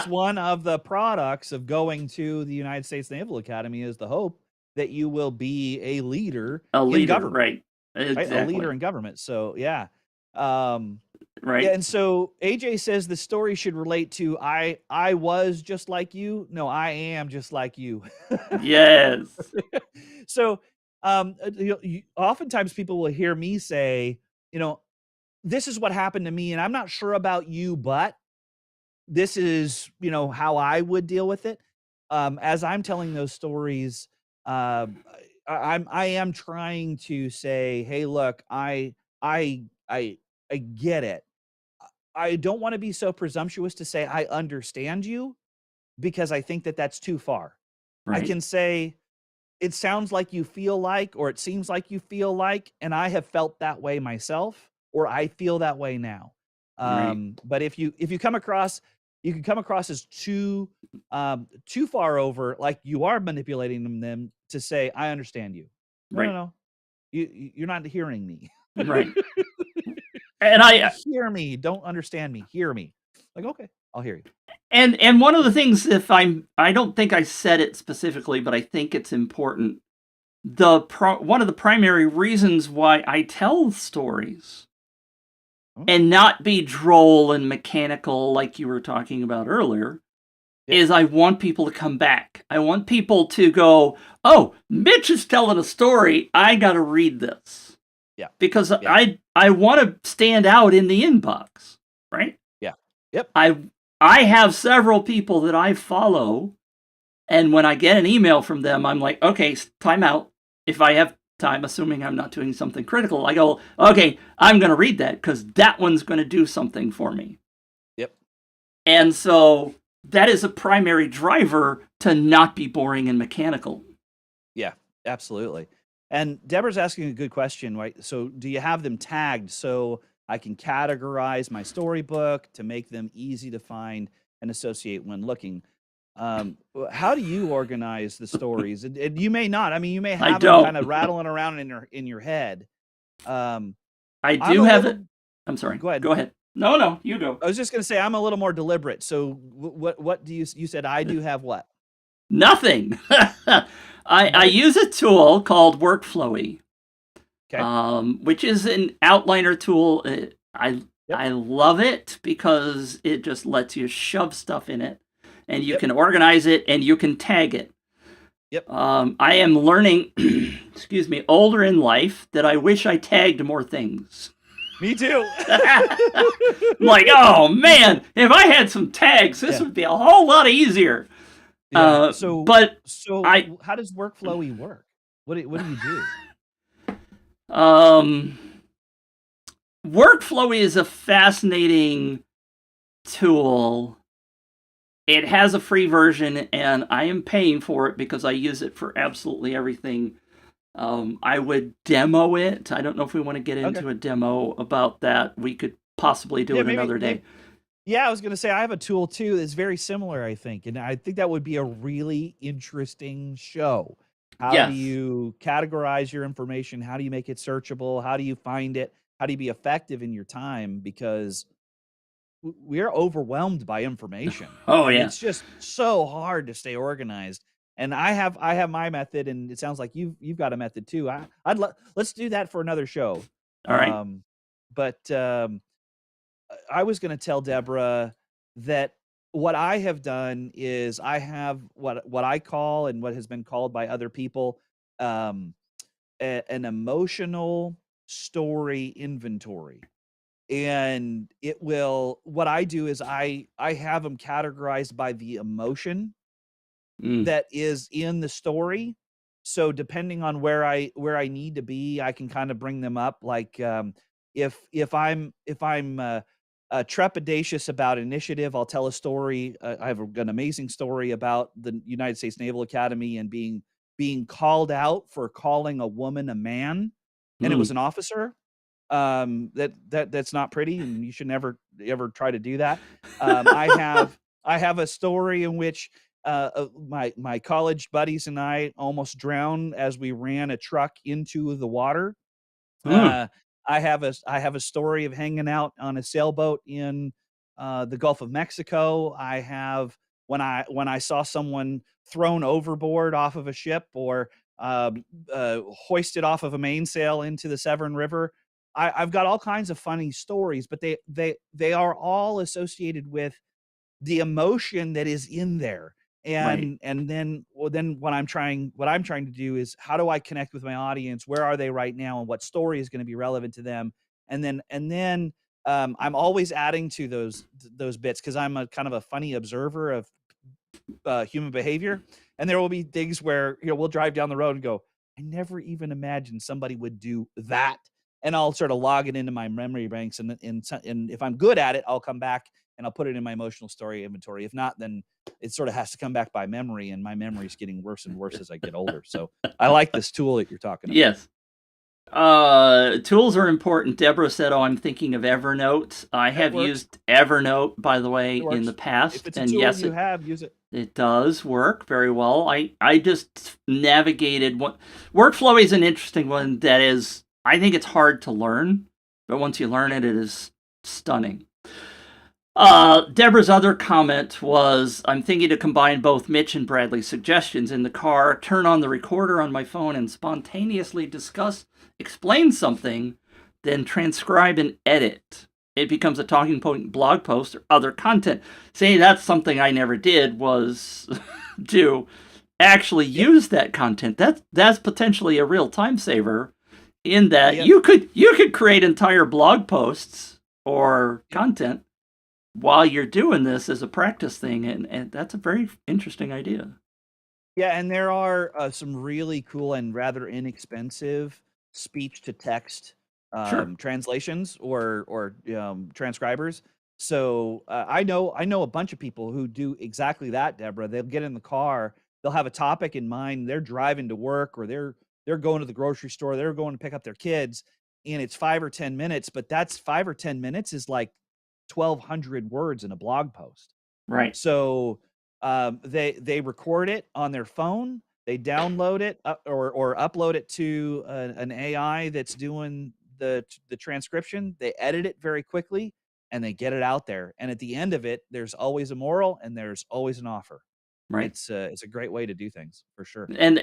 one of the products of going to the United States Naval Academy, is the hope that you will be a leader A in leader, government, right? right? A leader Exactly. in government. So yeah. Um, yeah, Right. and so AJ says the story should relate to I was just like you. No, I am just like you. Yes. So oftentimes people will hear me say, you know, this is what happened to me, and I'm not sure about you, but this is, how I would deal with it. As I'm telling those stories, uh, I am trying to say, hey, look, I I I get it. I don't want to be so presumptuous to say I understand you, because I think that that's too far. I Right. can say it sounds like you feel like, or it seems like you feel like, and I have felt that way myself, or I feel that way now. Right. But if you come across, you can come across as too far over, like you are manipulating them to say, I understand you. No, no, Right. no. You're not hearing me. Right. And I Hear me. Don't understand me. Hear me. Like, okay, I'll hear you. and one of the things, if I don't think I said it specifically, but I think it's important. One of the primary reasons why I tell stories Oh, and not be droll and mechanical like you were talking about earlier yep. is I want people to come back. I want people to go, "Oh, Mitch is telling a story. I got to read this." Yeah. Because Yeah. I want to stand out in the inbox, right? Yeah. Yep. I have several people that I follow, and when I get an email from them, I'm like, "Okay, time out." If I have time, assuming I'm not doing something critical, I go, "Okay, I'm going to read that cuz that one's going to do something for me." Yep. And so that is a primary driver to not be boring and mechanical. Yeah, absolutely. And Deborah's asking a good question, right? So, do you have them tagged so I can categorize my storybook to make them easy to find and associate when looking? How do you organize the stories? And you may not. I mean, you may I have them don't. kind of rattling around in your head. Um, I I'm do a have it. little. I'm sorry. Go ahead. Go ahead. No, no, you go. I was just going to say I'm a little more deliberate. So, what do you said? I do have what? Nothing. I Nothing. use a tool called Workflowy, Okay. which is an outliner tool. I Yep. I love it because it just lets you shove stuff in it, and you Yep. can organize it and you can tag it. Yep. I am learning, excuse me, older in life that I wish I tagged more things. Me too. I'm like, oh man, if I had some tags, this Yeah. would be a whole lot Yeah. Yeah. So But so I, how does workflowy work? What do you do? um, Workflow is a fascinating tool. It has a free version, and I am paying for it because I use it for absolutely everything. I would demo it. I don't know if we want to get Okay. into a demo about that. We could possibly do Yeah, it another day. maybe yeah, I was gonna say I have a tool too that's very similar, I think. And I think that would be a really interesting show. How do Yes. you categorize your information? How do you make it searchable? How do you find it? How do you be effective in your time? Because we're overwhelmed by information, Oh and yeah. it's just so hard to stay organized. And I have my method, and it sounds like you've got a method too. Let's do that for another show. All right. But I was going to tell Deborah that what I have done is I have what I call and what has been called by other people, um, an emotional story inventory. And it will what I do is I have them categorized by the emotion Mm. that is in the story. So depending on where I need to be, I can kind of bring them up. Like if I'm trepidatious about initiative, I'll tell a story. I have an amazing story about the United States Naval Academy and being called out for calling a woman a man, and it was Mm. an officer. That's not pretty, and you should never ever try to do that. I have a story in which my college buddies and I almost drowned as we ran a truck into the water. Mm. Uh, I have a story of hanging out on a sailboat in the Gulf of Mexico. I have when I saw someone thrown overboard off of a ship or hoisted off of a mainsail into the Severn River. I've got all kinds of funny stories, but they are all associated with the emotion that is in there. Right. And then well then what I'm trying to do is how do I connect with my audience? Where are they right now and what story is going to be relevant to them? And then I'm always adding to those bits because I'm a kind of a funny observer of human behavior. And there will be things where we'll drive down the road and go, I never even imagined somebody would do that. And I'll sort of log it into my memory banks, and if I'm good at it, I'll come back and I'll put it in my emotional story inventory. If not, then it sort of has to come back by memory, and my memory is getting worse and worse as I get older. So I like this tool that you're talking about. Yes. Tools are important. Deborah said, "Oh, I'm thinking of Evernote." I That have works. used Evernote, by the way, It in the works. If past, it's a and tool yes, you have, use it. it does work very well. I just navigated what workflow is an interesting one that is I think it's hard to learn, but once you learn it, it is stunning. Deborah's other comment was, I'm thinking to combine both Mitch and Bradley's suggestions in the car, turn on the recorder on my phone and spontaneously explain something, then transcribe and edit. It becomes a talking point blog post or other content. See, that's something I never did was to actually Yep. use that content. That's potentially a real time saver in that Yep. you could create entire blog posts or Yep. content while you're doing this as a practice thing, and that's a very interesting idea. Yeah, and there are some really cool and rather inexpensive speech to text Sure. translations or transcribers. So I know a bunch of people who do exactly that, Deborah. They'll get in the car, they'll have a topic in mind, they're driving to work or they're going to the grocery store, they're going to pick up their kids, and it's 5 or 10 minutes, but that's 5 or 10 minutes is like 1,200 words in a blog post. Right. So they record it on their phone, they download it or upload it to an AI that's doing the transcription. They edit it very quickly and they get it out there. And at the end of it, there's always a moral and there's always an offer. Right. It's a great way to do things for sure. And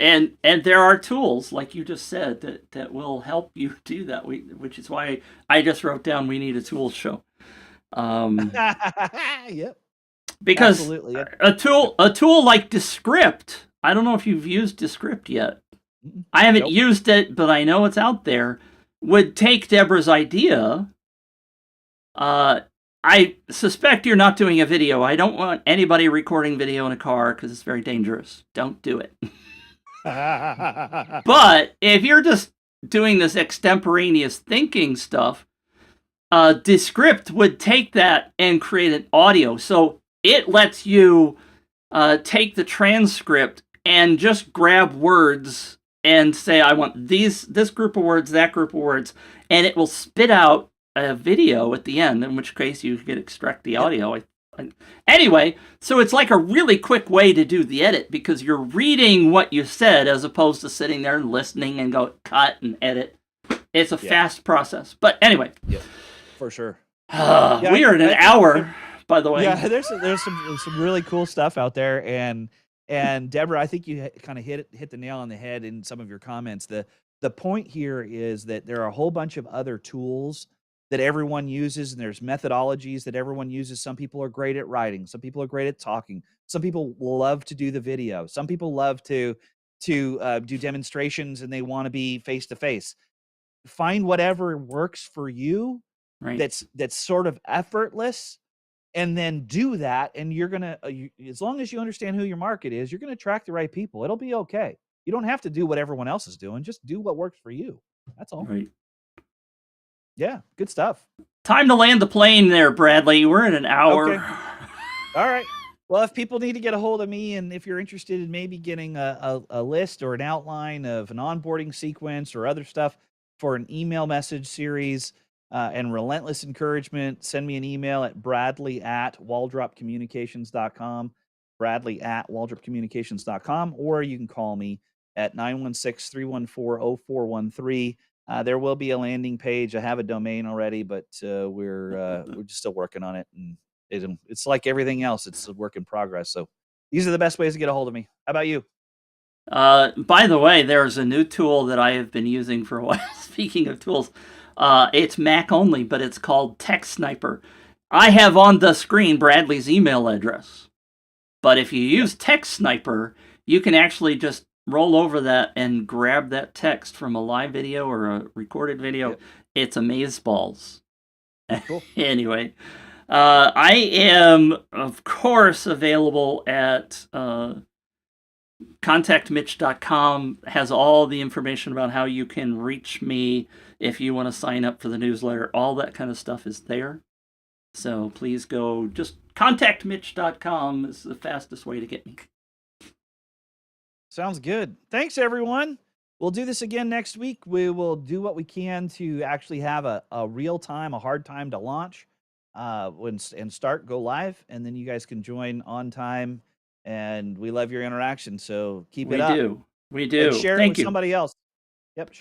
there are tools like you just said that will help you do that. Which is why I just wrote down we need a tools show. Yep, Because absolutely. a tool like Descript, I don't know if you've used Descript yet. I haven't Nope. used it, but I know it's out there. Would take Deborah's idea. Uh, I suspect you're not doing a video. I don't want anybody recording video in a car because it's very dangerous. Don't do it. But if you're just doing this extemporaneous thinking stuff, Descript would take that and create an audio. So it lets you take the transcript and just grab words and say, I want this group of words, that group of words, and it will spit out a video at the end, in which case you can extract the Yep. audio. Anyway, so it's like a really quick way to do the edit because you're reading what you said as opposed to sitting there and listening and go cut and edit. It's a Yep. fast process. But anyway, Yep. For sure. we are at an hour, by the way. Yeah, there's some really cool stuff out there, and Deborah, I think you kind of hit the nail on the head in some of your comments. The point here is that there are a whole bunch of other tools that everyone uses, and there's methodologies that everyone uses. Some people are great at writing, some people are great at talking, some people love to do the video, some people love to do demonstrations, and they want to be face to face. Find whatever works for you, Right. that's sort of effortless, and then do that, and you're gonna as long as you understand who your market is, you're gonna attract the right people. It'll be okay. You don't have to do what everyone else is doing. Just do what works for you. That's all. Right. Yeah, good stuff. Time to land the plane there, Bradley. We're in an hour. Okay. All right. Well, if people need to get a hold of me, and if you're interested in maybe getting a list or an outline of an onboarding sequence or other stuff for an email message series and relentless encouragement, send me an email at bradley@waldropcommunications.com, bradley@waldropcommunications.com, or you can call me at 916-314-0413. There will be a landing page. I have a domain already, but we're just still working on it, and it's like everything else. It's a work in progress. So these are the best ways to get a hold of me. How about you? By the way, there's a new tool that I have been using for a while. Speaking of tools, it's Mac only, but it's called Text Sniper. I have on the screen Bradley's email address, but if you use Text Sniper, you can actually just roll over that and grab that text from a live video or a recorded video. Yep. It's amazeballs. Cool. Anyway, I am, of course, available at contactmitch.com. Has all the information about how you can reach me if you want to sign up for the newsletter. All that kind of stuff is there. So please go, just contactmitch.com is the fastest way to get me. Sounds good. Thanks, everyone. We'll do this again next week. We will do what we can to actually have a real time, a hard time to launch and start, go live, and then you guys can join on time. And we love your interaction, so keep it up. We do. And share it Thank with you. somebody else. Yep, sure.